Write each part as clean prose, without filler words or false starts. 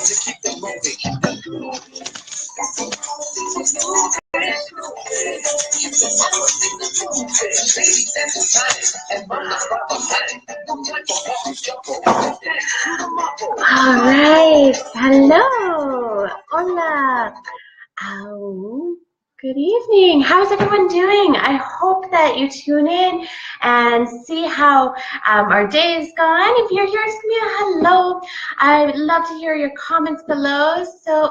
All right. Hello. Hola. Oh, good evening. How's everyone doing? I hope that you tune in and see how our day is gone. If you're here, just give me a hello. I would love to hear your comments below. So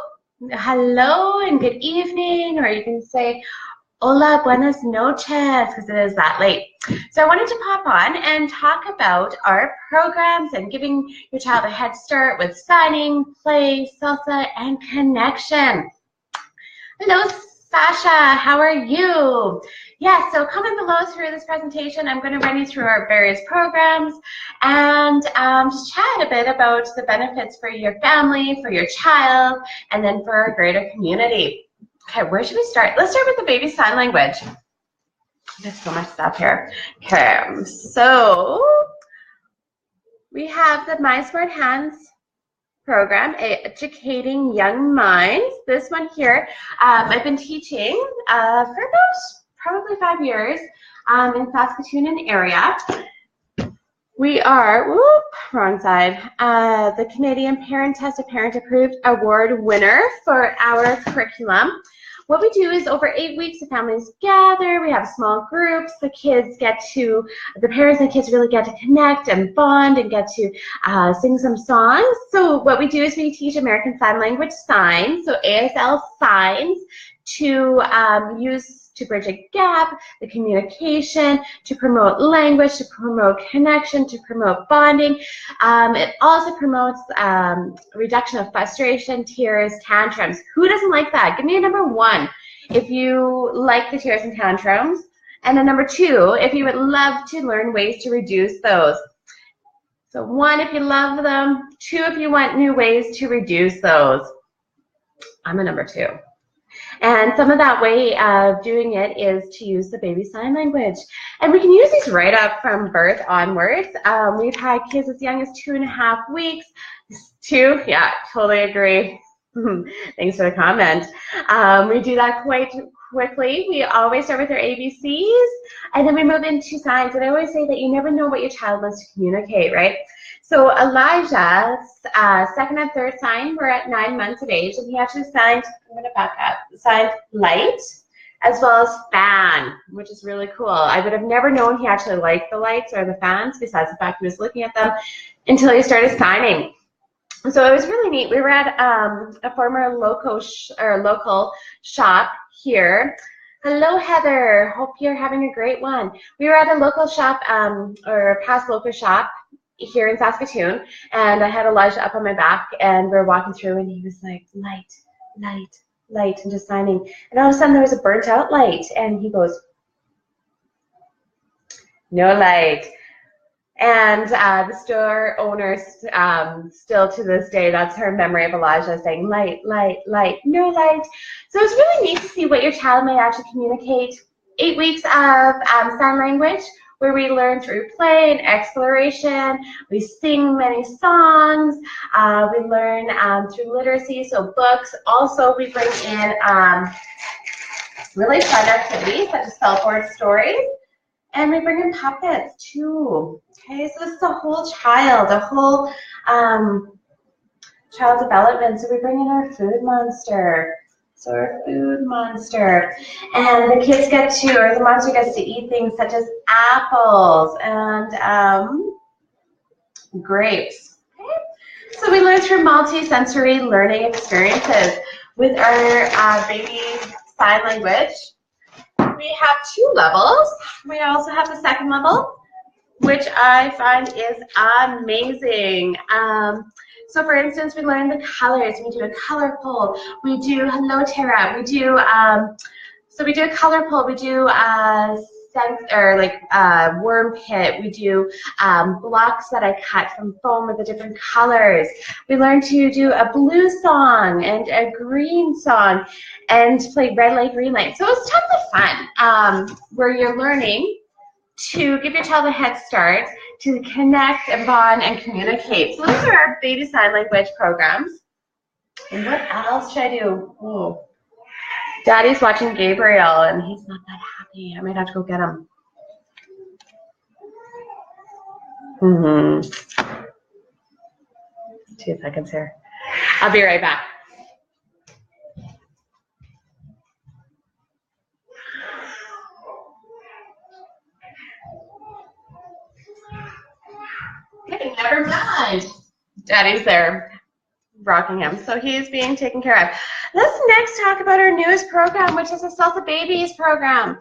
hello and good evening, or you can say hola, buenas noches, because it is that late. So I wanted to pop on and talk about our programs and giving your child a head start with signing, play, salsa, and connection. Hello, Sasha. How are you? Yeah, so comment below through this presentation. I'm going to run you through our various programs and just chat a bit about the benefits for your family, for your child, and then for our greater community. Okay, where should we start? Let's start with the baby sign language. There's so much stuff here. Okay, so we have the My Smart Hands program, Educating Young Minds. This one here, I've been teaching for about probably 5 years in Saskatoon and area. We are, wrong side, the Canadian Parent Tested Parent Approved Award winner for our curriculum. What we do is over 8 weeks, the families gather, we have small groups, the parents and kids really get to connect and bond and get to sing some songs. So what we do is we teach American Sign Language signs, so ASL signs, to use to bridge a gap, the communication, to promote language, to promote connection, to promote bonding. It also promotes reduction of frustration, tears, tantrums. Who doesn't like that? Give me a number 1 if you like the tears and tantrums. And then number 2, if you would love to learn ways to reduce those. So 1 if you love them, 2 if you want new ways to reduce those. I'm a number 2. And some of that way of doing it is to use the baby sign language. And we can use these right up from birth onwards. We've had kids as young as 2.5 weeks. 2, yeah, totally agree. Thanks for the comment. We do that quite quickly. We always start with our ABCs, and then we move into signs. And I always say that you never know what your child wants to communicate, right? So Elijah's second and third sign were at 9 months of age, and he actually signed, I'm going to back up, signed light as well as fan, which is really cool. I would have never known he actually liked the lights or the fans, besides the fact he was looking at them, until he started signing. So it was really neat. We were at a former local shop here. Hello, Heather. Hope you're having a great one. We were at a local shop, or a past local shop here in Saskatoon, and I had Elijah up on my back, and we were walking through, and he was like, light, light, light, and just signing. And all of a sudden, there was a burnt out light, and he goes, no light. And the store owner, still to this day, that's her memory of Elijah saying, light, light, light, no light. So it's really neat to see what your child may actually communicate. 8 weeks of sign language, where we learn through play and exploration. We sing many songs. We learn through literacy, so books. Also, we bring in really fun activities such as spellboard stories. And we bring in puppets too. Okay, so this is a whole child, a whole child development. So we bring in our food monster. So our food monster. And the kids get to, or the monster gets to eat things such as apples and grapes. Okay? So we learn through multi-sensory learning experiences with our baby sign language. We have 2 levels. We also have the second level, which I find is amazing. So for instance, we learn the colors. We do a color pull. We do hello Tara. We do so we do a color pull. We do worm pit. We do blocks that I cut from foam with the different colors. We learn to do a blue song and a green song and play red light, green light. So it's tons of fun where you're learning to give your child a head start, to connect and bond and communicate. So those are our baby sign language programs. And what else should I do? Oh, Daddy's watching Gabriel, and he's not that happy. I might have to go get him. 2 seconds here. I'll be right back. Okay, never mind. Daddy's there rocking him, so he's being taken care of. Let's next talk about our newest program, which is the Salsa Babies program.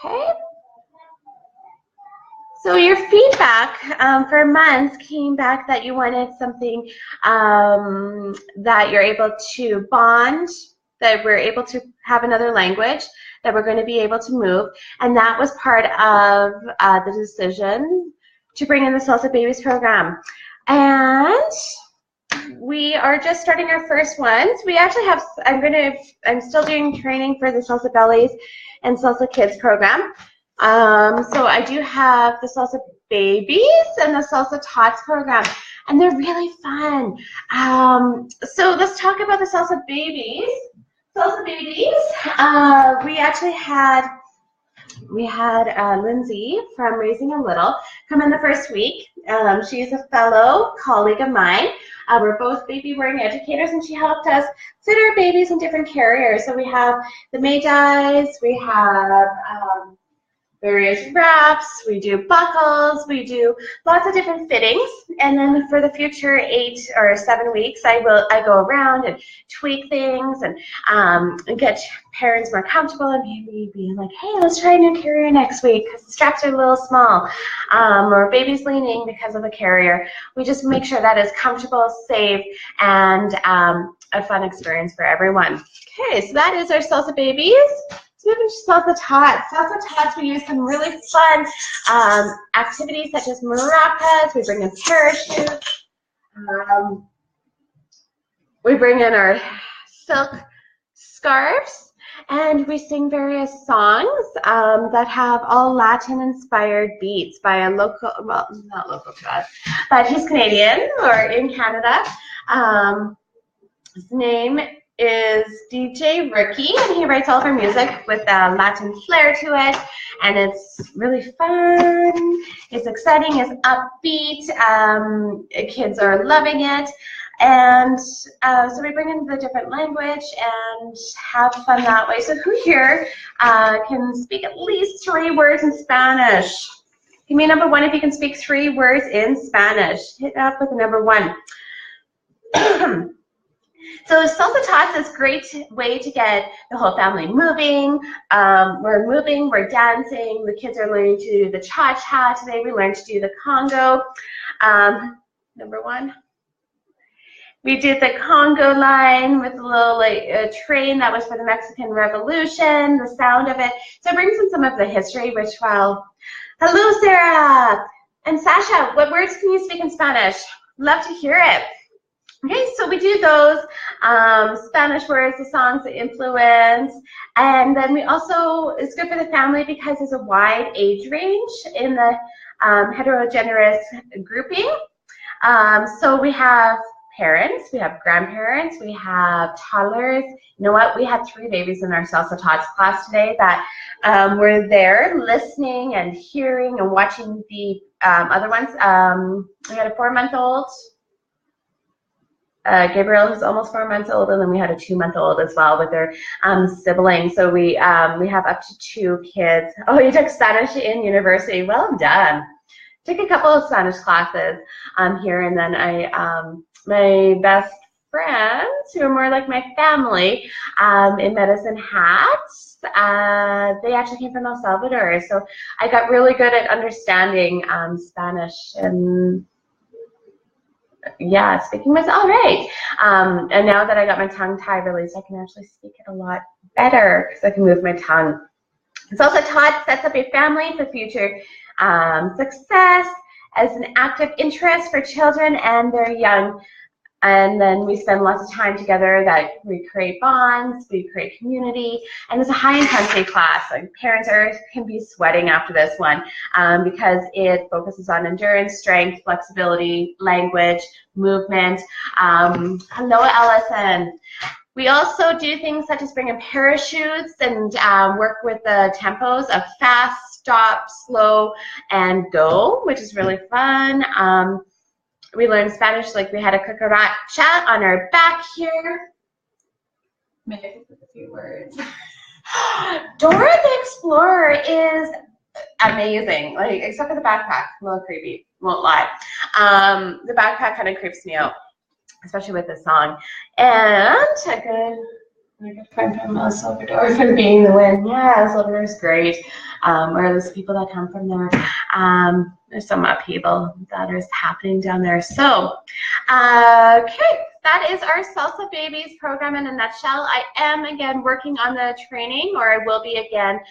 Okay. So your feedback for months came back that you wanted something that you're able to bond, that we're able to have another language, that we're going to be able to move, and that was part of the decision to bring in the Salsa Babies program. And we are just starting our first ones. We actually have, I'm still doing training for the Salsa Bellies and Salsa Kids program. So I do have the Salsa Babies and the Salsa Tots program, and they're really fun. So let's talk about the Salsa Babies. Salsa Babies, we actually had Lindsay from Raising a Little come in the first week. She's a fellow colleague of mine. We're both baby wearing educators, and she helped us fit our babies in different carriers. So we have the Maydies, we have various wraps, we do buckles, we do lots of different fittings, and then for the future 8 or 7 weeks, I go around and tweak things and get parents more comfortable, and maybe be like, hey, let's try a new carrier next week because the straps are a little small, or baby's leaning because of the carrier. We just make sure that is comfortable, safe, and a fun experience for everyone. Okay, so that is our Salsa Babies. So moving to Salsa Tots. Salsa Tots, we use some really fun activities such as maracas. We bring in parachutes. We bring in our silk scarves, and we sing various songs that have all Latin-inspired beats by a local, well, not local to us, but he's Canadian or in Canada. His name is DJ Ricky, and he writes all of our music with a Latin flair to it, and it's really fun, it's exciting, it's upbeat, kids are loving it, and so we bring in the different language and have fun that way. So who here can speak at least 3 words in Spanish? Give me a number 1 if you can speak 3 words in Spanish. Hit up with the number 1. So Salsa Tots is a great way to get the whole family moving. We're dancing. The kids are learning to do the cha-cha today. We learned to do the Congo. Number 1. We did the Congo line with a little train that was for the Mexican Revolution, the sound of it. So it brings in some of the history, which hello, Sarah. And Sasha, what words can you speak in Spanish? Love to hear it. Okay, so we do those Spanish words, the songs, the influence, and then we also, it's good for the family because there's a wide age range in the heterogeneous grouping. So we have parents, we have grandparents, we have toddlers. You know what? We had 3 babies in our Salsa Tots class today that were there listening and hearing and watching the other ones. We had a 4-month-old. Gabriel is almost 4 months old, and then we had a 2-month-old as well with their siblings. So we have up to 2 kids. Oh, you took Spanish in university. Well done. Took a couple of Spanish classes here, and then my best friends, who are more like my family in Medicine Hats, they actually came from El Salvador. So I got really good at understanding Spanish and yeah, speaking was all right. And now that I got my tongue tie released, I can actually speak it a lot better because I can move my tongue. Salsa Tots sets up a family for future success as an active interest for children and their young And then we spend lots of time together that we create bonds, we create community, and it's a high intensity class. Like parents can be sweating after this one because it focuses on endurance, strength, flexibility, language, movement. Hello, Ellison. We also do things such as bring in parachutes and work with the tempos of fast, stop, slow, and go, which is really fun. We learned Spanish, like we had a cucaracha on our back here. Maybe I could put a few words. Dora the Explorer is amazing, like except for the backpack, a little creepy, won't lie. The backpack kind of creeps me out, especially with this song. And a good friend from El Salvador for being the wind. Yeah, El Salvador is great. Or those people that come from there. There's some upheaval that is happening down there. So, okay, that is our Salsa Babies program in a nutshell. I am again working on the training, or I will be again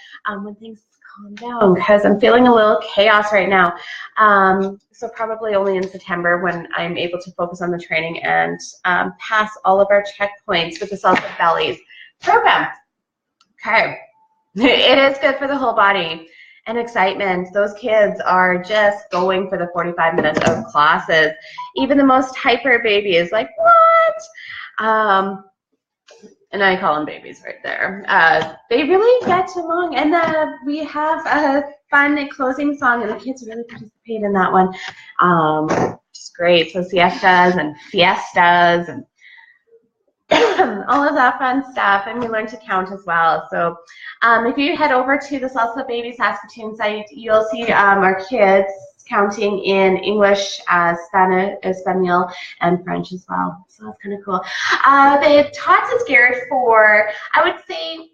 when things calm down, because I'm feeling a little chaos right now. So probably only in September when I'm able to focus on the training and pass all of our checkpoints with the Salsa Bellies program. Okay, it is good for the whole body and excitement. Those kids are just going for the 45 minutes of classes. Even the most hyper baby is like, what? And I call them babies right there. They really get along. And we have a fun closing song, and the kids really participate in that one. It's great. So siestas and fiestas and all of that fun stuff. And we learn to count as well. So if you head over to the Salsa Baby Saskatoon site, you'll see our kids counting in English, Spanish, Espanol, and French as well. So that's kind of cool. The tots is geared for, I would say,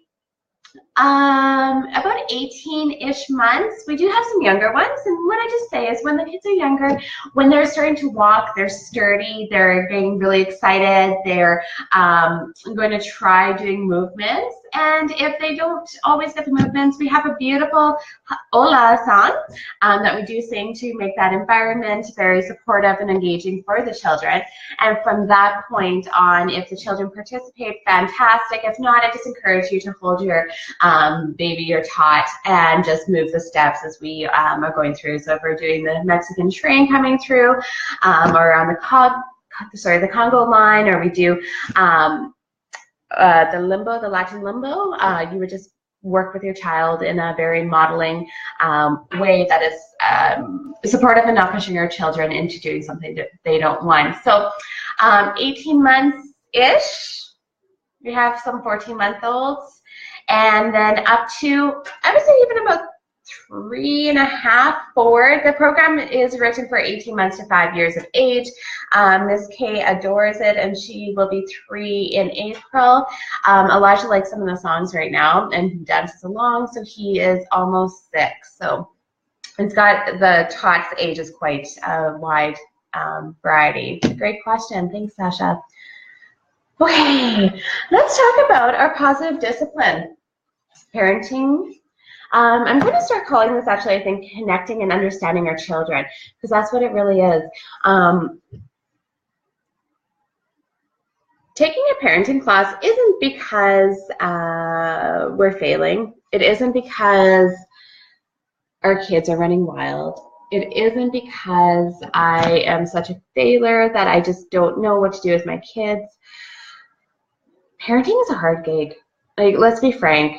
about 18-ish months. We do have some younger ones, and what I just say is when the kids are younger, when they're starting to walk, they're sturdy, they're getting really excited, they're going to try doing movements, and if they don't always get the movements, we have a beautiful Hola song that we do sing to make that environment very supportive and engaging for the children. And from that point on, if the children participate, fantastic. If not, I just encourage you to hold your baby or tot and just move the steps as we are going through. So if we're doing the Mexican train coming through, or on the Congo line, or we do the limbo, the Latin limbo, you would just work with your child in a very modeling way that is supportive and not pushing your children into doing something that they don't want. So 18 months-ish, we have some 14-month-olds, and then up to, I would say even about 3.5 forward. The program is written for 18 months to 5 years of age. Miss Kay adores it, and she will be 3 in April. Elijah likes some of the songs right now, and he dances along, so he is almost 6. So it's got, the tots age is quite a wide variety. Great question. Thanks, Sasha. Okay, let's talk about our positive discipline. Parenting. I'm going to start calling this, actually, I think, connecting and understanding our children, because that's what it really is. Taking a parenting class isn't because we're failing. It isn't because our kids are running wild. It isn't because I am such a failure that I just don't know what to do with my kids. Parenting is a hard gig. Like, let's be frank.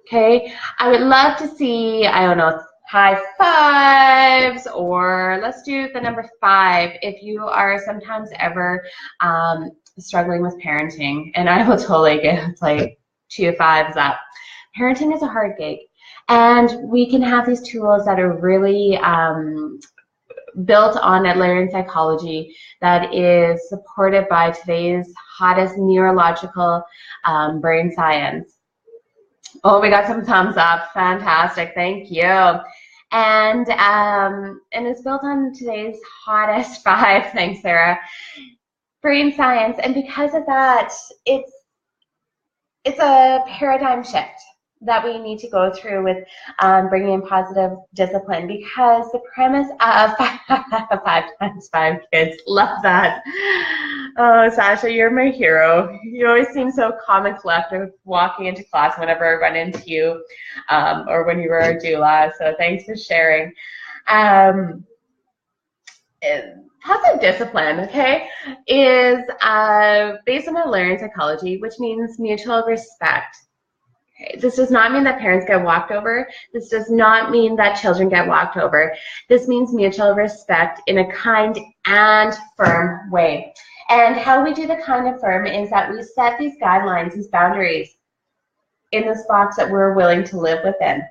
Okay, I would love to see, I don't know, high fives, or let's do the number 5 if you are sometimes ever struggling with parenting, and I will totally get like 2 5s up. Parenting is a hard gig, and we can have these tools that are really built on Adlerian psychology that is supported by today's hottest neurological brain science. Oh, we got some thumbs up. Fantastic. Thank you. And it's built on today's hottest 5. Thanks, Sarah. Brain science. And because of that, it's a paradigm shift. that we need to go through with bringing in positive discipline, because the premise of 5 times 5 kids, love that. Oh, Sasha, you're my hero. You always seem so calm and collective walking into class whenever I run into you, or when you were a doula, so thanks for sharing. Positive discipline, okay, is based on learned psychology, which means mutual respect. Okay. This does not mean that parents get walked over. This does not mean that children get walked over. This means mutual respect in a kind and firm way. And how we do the kind and firm is that we set these guidelines, these boundaries in this box that we're willing to live within.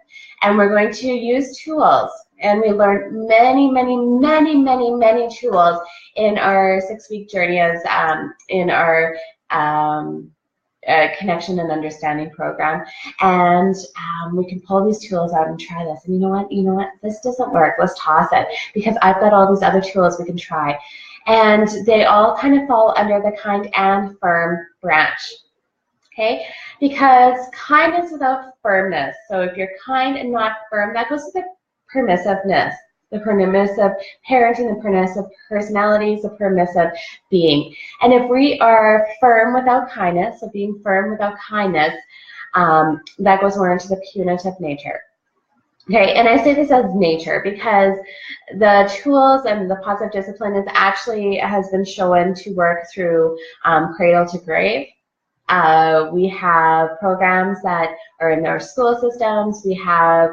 And we're going to use tools. And we learn many, many, many, many, many tools in our 6-week journey as in our connection and understanding program. And we can pull these tools out and try this. And you know what, this doesn't work. Let's toss it, because I've got all these other tools we can try. And they all kind of fall under the kind and firm branch. Okay, because kindness without firmness. So if you're kind and not firm, that goes to the permissiveness, the permissive parenting, the permissive personalities, the permissive being. And if we are firm without kindness, so being firm without kindness, that goes more into the punitive nature. Okay, and I say this as nature because the tools and the positive discipline is actually has been shown to work through cradle to grave. We have programs that are in our school systems. We have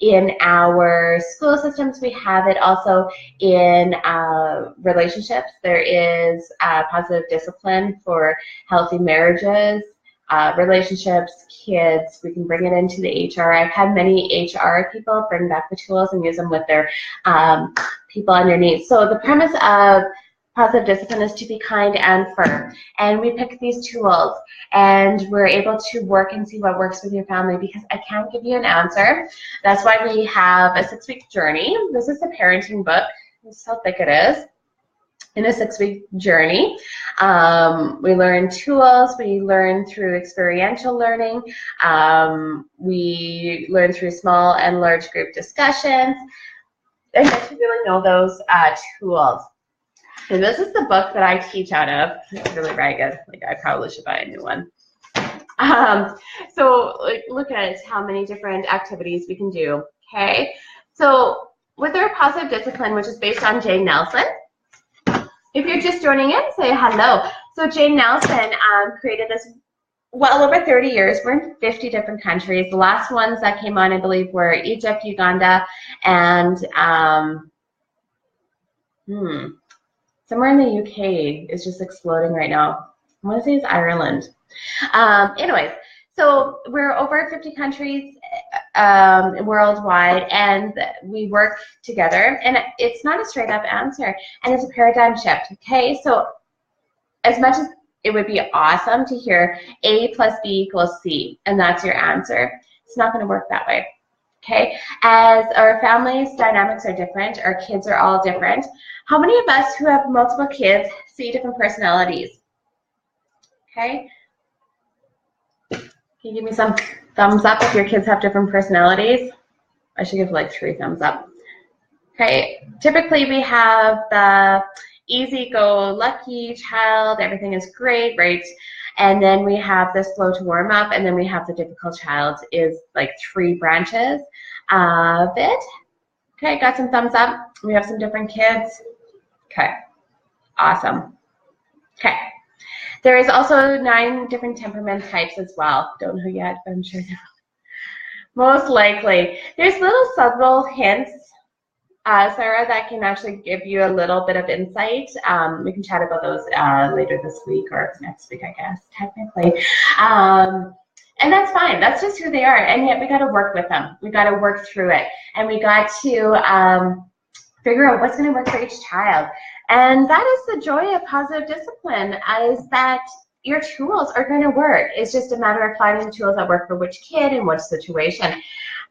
in our school systems, we have it also in relationships. There is positive discipline for healthy marriages, relationships, kids. We can bring it into the HR. I've had many HR people bring back the tools and use them with their people underneath. So the premise of positive discipline is to be kind and firm. And we pick these tools and we're able to work and see what works with your family, because I can't give you an answer. That's why we have a 6-week journey. This is a parenting book. This is how thick it is. In a 6-week journey, we learn tools. We learn through experiential learning. We learn through small and large group discussions. And get to really know those tools. And this is the book that I teach out of. It's really ragged. Like, I probably should buy a new one. So look at how many different activities we can do. Okay. So with our positive discipline, which is based on Jane Nelson. If you're just joining in, say hello. So Jane Nelson created this well over 30 years. We're in 50 different countries. The last ones that came on, I believe, were Egypt, Uganda, and somewhere in the UK is just exploding right now. I want to say it's Ireland. Anyways, so we're over 50 countries worldwide, and we work together. And it's not a straight up answer, and it's a paradigm shift. Okay, so as much as it would be awesome to hear A plus B equals C, and that's your answer, it's not going to work that way. Okay, as our families' dynamics are different, our kids are all different. How many of us who have multiple kids see different personalities? Okay, can you give me some thumbs up if your kids have different personalities? I should give like 3 thumbs up. Okay, typically we have the easy-go-lucky child, everything is great, right? And then we have the slow to warm up, and then we have the difficult child, is like 3 branches of it. Okay, got some thumbs up. We have some different kids. Okay, awesome. Okay, there is also 9 different temperament types as well. Don't know yet, but I'm sure there will. Most likely. There's little subtle hints, Sarah, that can actually give you a little bit of insight. We can chat about those later this week or next week, I guess, technically. And that's fine. That's just who they are. And yet we got to work with them. We got to work through it. And we got to figure out what's going to work for each child. And that is the joy of positive discipline, is that your tools are going to work. It's just a matter of applying the tools that work for which kid and what situation.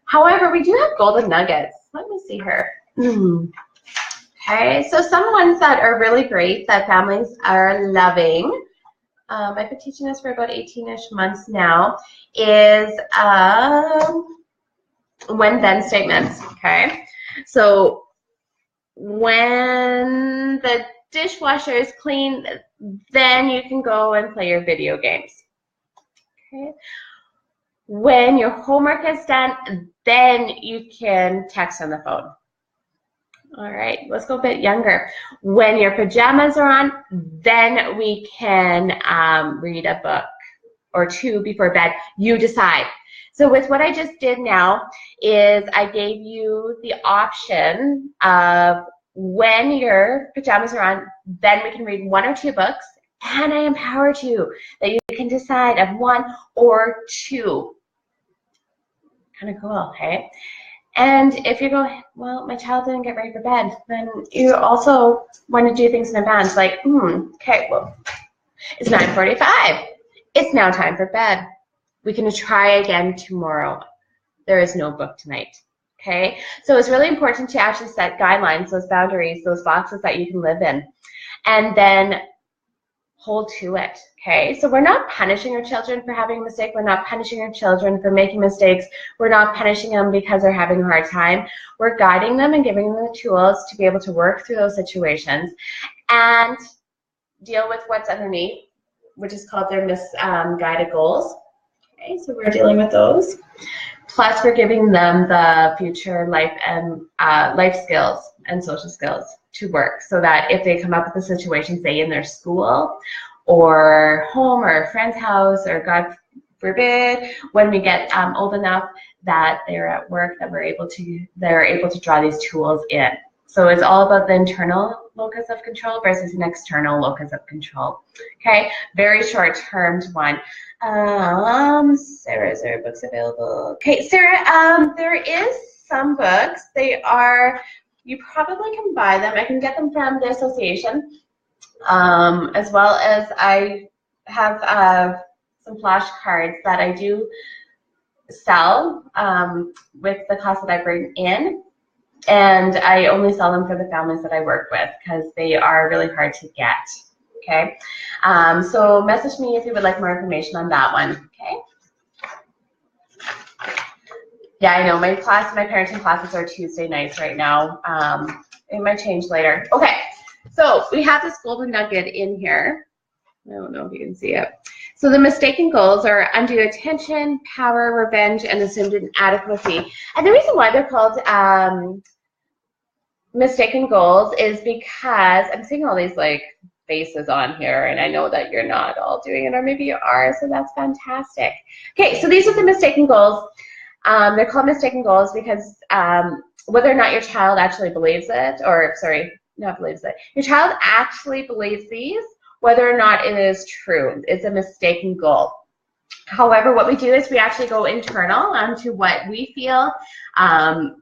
However, we do have golden nuggets. Let me see here. Okay, so some ones that are really great that families are loving. I've been teaching this for about 18-ish months now, is when-then statements, okay? So when the dishwasher is clean, then you can go and play your video games, okay? When your homework is done, then you can text on the phone. All right, let's go a bit younger. When your pajamas are on, then we can read a book or two before bed. You decide. So with what I just did now is I gave you the option of when your pajamas are on, then we can read 1 or 2 books, and I empowered you that you can decide of 1 or 2. Kind of cool, okay? And if you go, well, my child didn't get ready for bed, then you also want to do things in advance, like, okay, well, it's 9:45. It's now time for bed. We can try again tomorrow. There is no book tonight, okay? So it's really important to actually set guidelines, those boundaries, those boxes that you can live in, and then hold to it, okay? So we're not punishing our children for having a mistake. We're not punishing our children for making mistakes. We're not punishing them because they're having a hard time. We're guiding them and giving them the tools to be able to work through those situations and deal with what's underneath, which is called their misguided goals. Okay, so we're dealing with those. Plus, we're giving them the future life and life skills and social skills to work, so that if they come up with a situation, say in their school or home or a friend's house, or God forbid, when we get old enough that they're at work, that they're able to draw these tools in. So it's all about the internal locus of control versus an external locus of control. Okay, very short-termed one. Sarah, is there books available? Okay, Sarah, there is some books. They are, you probably can buy them. I can get them from the association, as well as I have some flashcards that I do sell with the cost that I bring in, and I only sell them for the families that I work with because they are really hard to get. Okay, so message me if you would like more information on that one. Okay. Yeah, I know my parenting classes are Tuesday nights right now. It might change later. Okay, so we have this golden nugget in here. I don't know if you can see it. So the mistaken goals are undue attention, power, revenge, and assumed inadequacy. And the reason why they're called mistaken goals is because I'm seeing all these like faces on here, and I know that you're not all doing it, or maybe you are, so that's fantastic. Okay, so these are the mistaken goals. They're called mistaken goals because whether or not your child actually believes it, or sorry, not believes it, your child actually believes these, whether or not it is true, it's a mistaken goal. However, what we do is we actually go internal onto what we feel.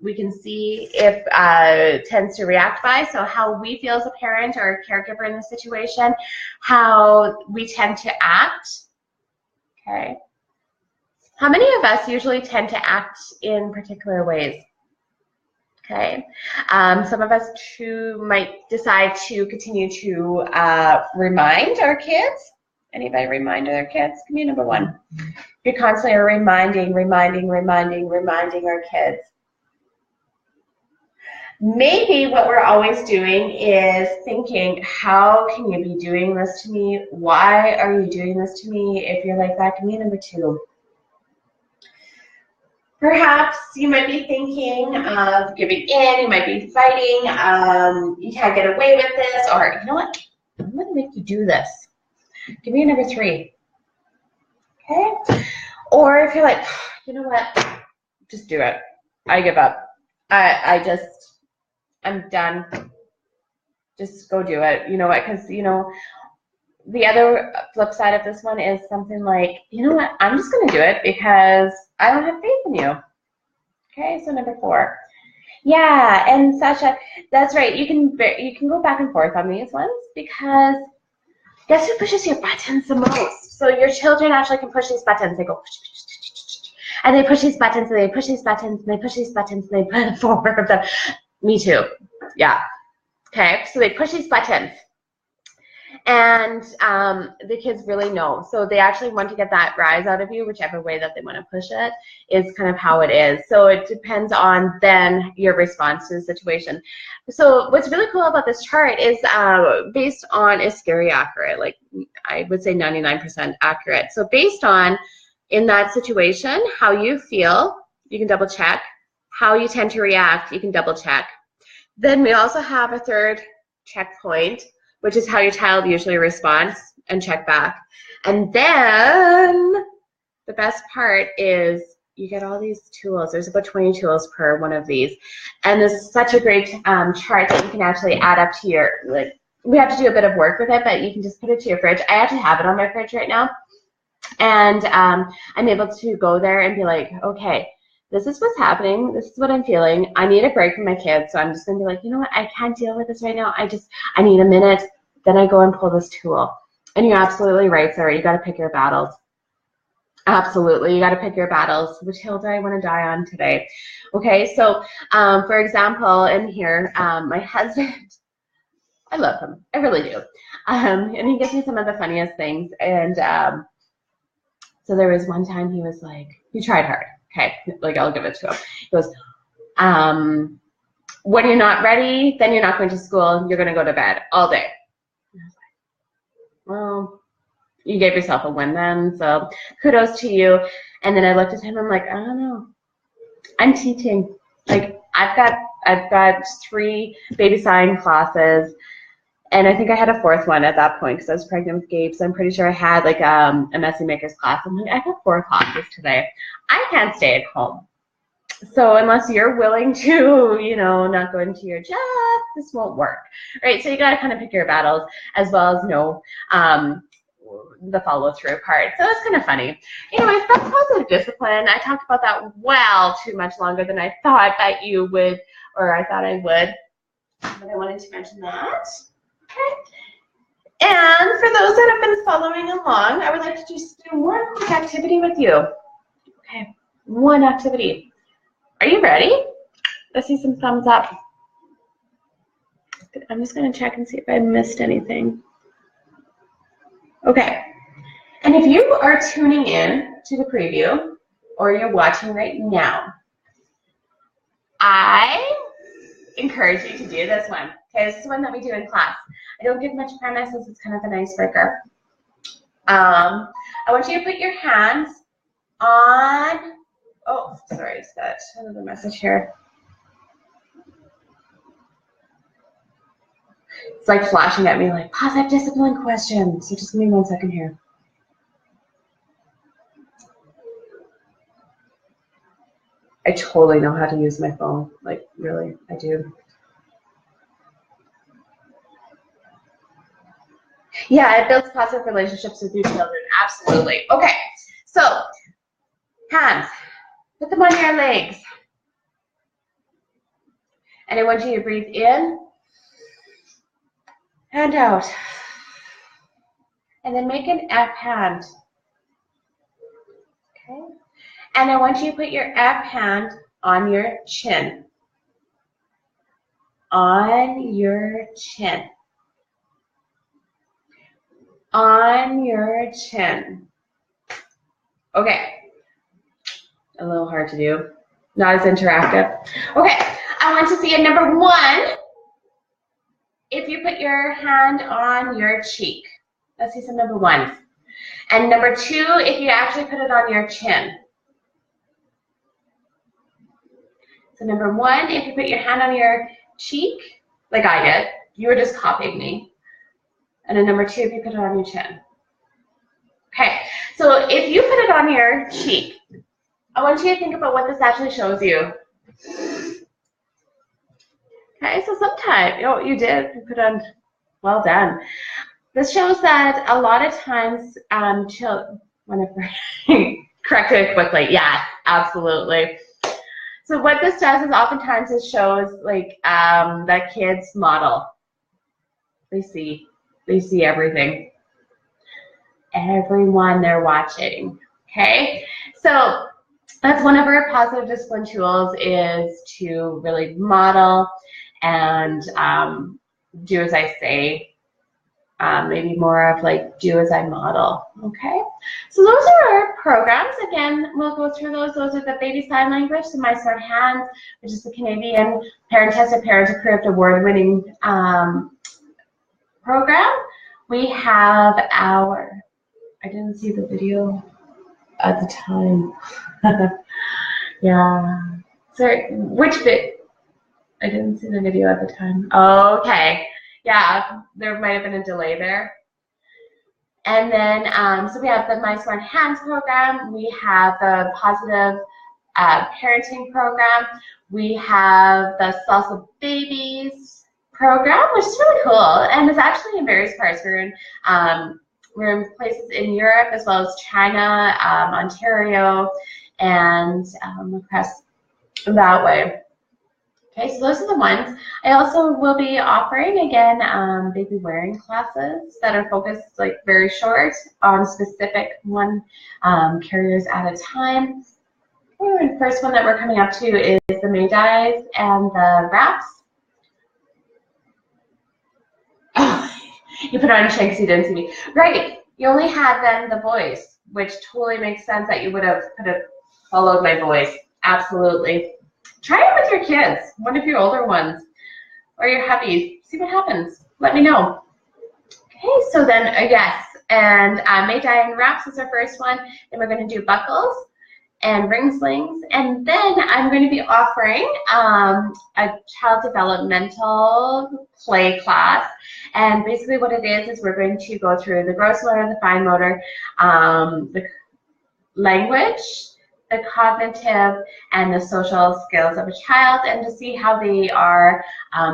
We can see if it tends to react by, so how we feel as a parent or a caregiver in the situation, how we tend to act. Okay. How many of us usually tend to act in particular ways? Okay. Some of us too might decide to continue to remind our kids. Anybody remind their kids? Give me number 1. You're constantly reminding our kids. Maybe what we're always doing is thinking, how can you be doing this to me? Why are you doing this to me? If you're like that, give me number 2. Perhaps you might be thinking of giving in, you might be fighting, you can't get away with this, or you know what, I'm going to make you do this. Give me a number 3. Okay? Or if you're like, you know what, just do it. I give up. I'm done. Just go do it. You know what, because, you know, the other flip side of this one is something like, you know what, I'm just going to do it because I don't have faith in you. Okay, so number 4. Yeah, and Sasha, that's right. You can go back and forth on these ones because guess who pushes your buttons the most? So your children actually can push these buttons. They go push, push, push, push, push. And they push these buttons, and they push these buttons, and they push these buttons, and they put 4 of them. Me too. Yeah. Okay, so they push these buttons. And the kids really know. So they actually want to get that rise out of you, whichever way that they want to push it is kind of how it is. So it depends on then your response to the situation. So what's really cool about this chart is based on, is scary accurate, like I would say 99% accurate. So based on, in that situation, how you feel, you can double check. How you tend to react, you can double check. Then we also have a third checkpoint, which is how your child usually responds, and check back. And then the best part is you get all these tools. There's about 20 tools per one of these. And this is such a great chart that you can actually add up to your, like, we have to do a bit of work with it, but you can just put it to your fridge. I actually have it on my fridge right now. And I'm able to go there and be like, okay, this is what's happening. This is what I'm feeling. I need a break from my kids. So I'm just going to be like, you know what? I can't deal with this right now. I need a minute. Then I go and pull this tool. And you're absolutely right, Sarah. You got to pick your battles. Absolutely. You got to pick your battles. Which hill do I want to die on today? Okay. So, for example, in here, my husband, I love him. I really do. And he gives me some of the funniest things. And so there was one time he was like, he tried hard. Okay, like I'll give it to him. He goes, when you're not ready, then you're not going to school. You're going to go to bed all day. And I was like, well, you gave yourself a win then, so kudos to you. And then I looked at him. I'm like, I don't know. I'm teaching. Like I've got 3 baby sign classes. And I think I had a 4th one at that point because I was pregnant with Gabe. So I'm pretty sure I had like a messy makers class. I'm like, I have 4 classes today. I can't stay at home. So unless you're willing to, you know, not go into your job, this won't work, right? So you got to kind of pick your battles as well as know the follow through part. So it's kind of funny. Anyways, that's positive discipline. I talked about that well too much longer than I thought that you would, or I thought I would. But I wanted to mention that. Okay. And for those that have been following along, I would like to just do one quick activity with you. Okay, one activity. Are you ready? Let's see some thumbs up. I'm just going to check and see if I missed anything. Okay. And if you are tuning in to the preview or you're watching right now, I encourage you to do this one. Okay, this is one that we do in class. I don't give much premises. It's kind of an icebreaker. I want you to put your hands on, oh, sorry, it's got another message here. It's like flashing at me like, positive discipline question. So just give me 1 second here. I totally know how to use my phone. Like, really, I do. Yeah, it builds positive relationships with your children. Absolutely. Okay, so hands, put them on your legs. And I want you to breathe in and out. And then make an F hand. Okay. And I want you to put your F hand on your chin. On your chin. On your chin. Okay. A little hard to do. Not as interactive. Okay. I want to see a number 1. If you put your hand on your cheek. Let's see some number 1s. And number 2, if you actually put it on your chin. So number 1, if you put your hand on your cheek, like I did, you were just copying me. And then number 2, if you put it on your chin. Okay, so if you put it on your cheek, I want you to think about what this actually shows you. Okay, so sometimes, you know what you did, you put on, well done. This shows that a lot of times, whenever, correct it quickly, yeah, absolutely. So what this does is oftentimes it shows like that kids model. They see everything. Everyone they're watching, okay? So that's one of our positive discipline tools, is to really model and do as I say. maybe more of like do as I model. Okay, so those are our programs. Again, we'll go through those. Those are the Baby Sign Language, the My Smart Hands, which is the Canadian Parent Tested Parent Approved award-winning program. We have our, I didn't see the video at the time. Yeah. Sorry, which bit? I didn't see the video at the time. Oh, okay. Yeah, there might have been a delay there. And then, so we have the My Smart Hands program. We have the Positive Parenting program. We have the Salsa Babies program, which is really cool. And it's actually in various parts. We're in places in Europe as well as China, Ontario, and across that way. Okay, so those are the ones. I also will be offering, again, baby wearing classes that are focused like very short on specific one carriers at a time. The first one that we're coming up to is the Maydays and the wraps. Oh, you put on Shanks, you didn't see me. Right, you only had then the voice, which totally makes sense that you would have followed my voice. Absolutely. Try it with your kids, one of your older ones, or your hubbies. See what happens. Let me know. Okay, so then, yes, and Mayday and wraps is our first one. Then we're going to do buckles and ring slings. And then I'm going to be offering a child developmental play class. And basically what it is we're going to go through the gross motor, the fine motor, the language, the cognitive and the social skills of a child, and to see how they are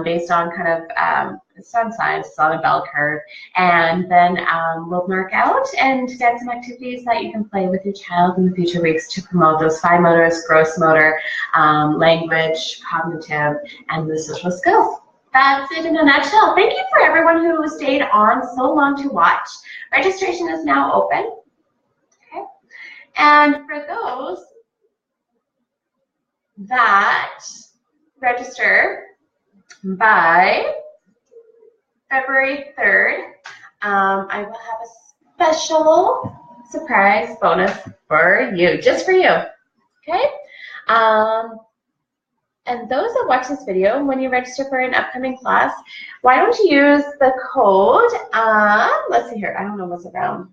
based on kind of it's on science, it's on a bell curve, and then we'll mark out and get some activities that you can play with your child in the future weeks to promote those fine motors, gross motor, language, cognitive, and the social skills. That's it in a nutshell. Thank you for everyone who stayed on so long to watch. Registration is now open. Okay. And for those that register by February 3rd, I will have a special surprise bonus for you, just for you. Okay? And those that watch this video, when you register for an upcoming class, why don't you use the code, let's see here, I don't know what's around.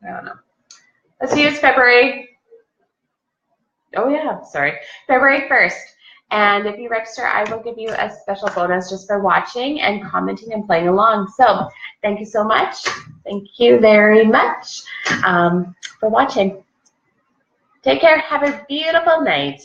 I don't know. Let's use February 1st. And if you register, I will give you a special bonus just for watching and commenting and playing along. So thank you so much. Thank you very much for watching. Take care. Have a beautiful night.